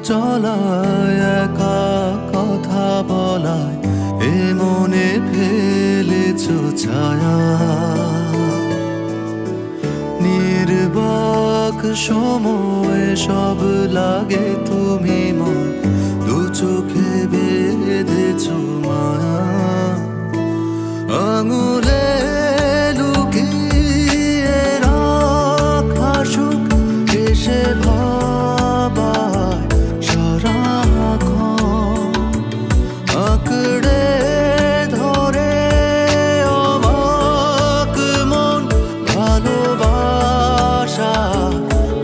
চলায় একা কথা বলায় এ মনে ফেলেছ ছায়া। নির্বাক সময় সব লাগে তুমি মন দু চোখে বেঁধেছ মায়া। আঙুলে লুকিয়ে রাখা সুখ এসে ভাবায় সারাক্ষণ আঁকড়ে ধরে অবাক মন ভালোবাসা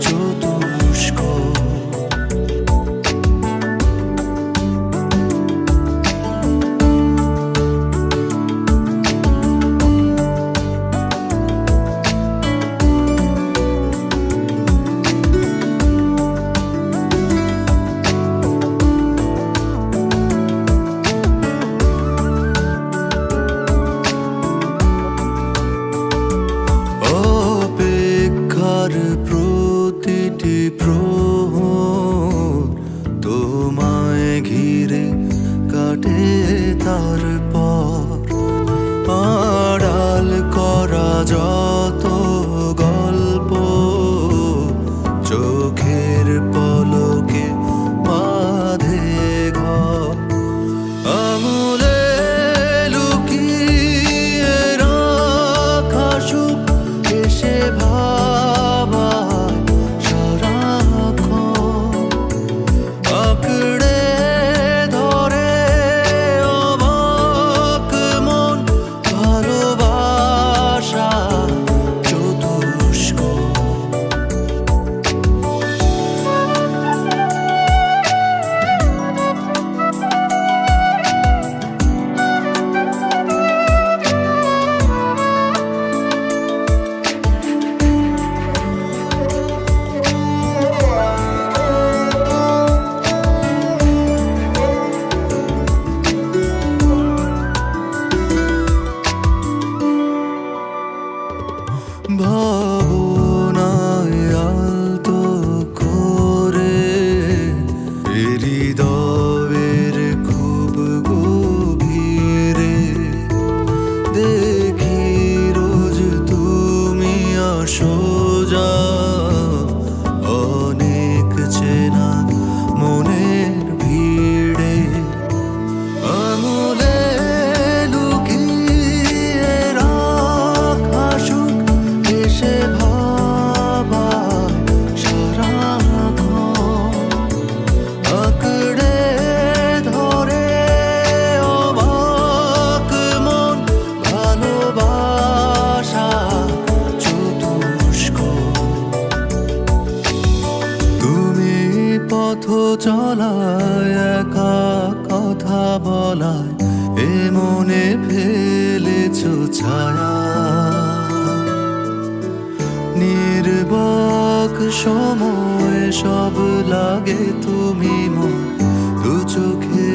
চতুষ্ক। প্রতিটি প্রহর তোমায় ঘিরে কাটে তারপর আড়াল করা যত গল্প চোখের পলকে বাঁধে ঘর। আঙুলে লুকিয়ে রাখা সুখ এসে ভাবনায় আলতো করে হৃদয়ের খুব গভীরে দেখি রোজ তুমি আসো যা অনেক চেনা মনের ভিড়ে। আঙুলে লুকিয়ে রাখা সুখ এসে ভাবায় সারাক্ষণ আঁকড়ে ধরে অবাক মন ভালোবাসা চতুষ্ক। তুমি পথ চলায় একা কথা বলায় এ মনে ফেলেছ ছায়া। নির্বাক সময় সব লাগে তুমি মন দু চোখে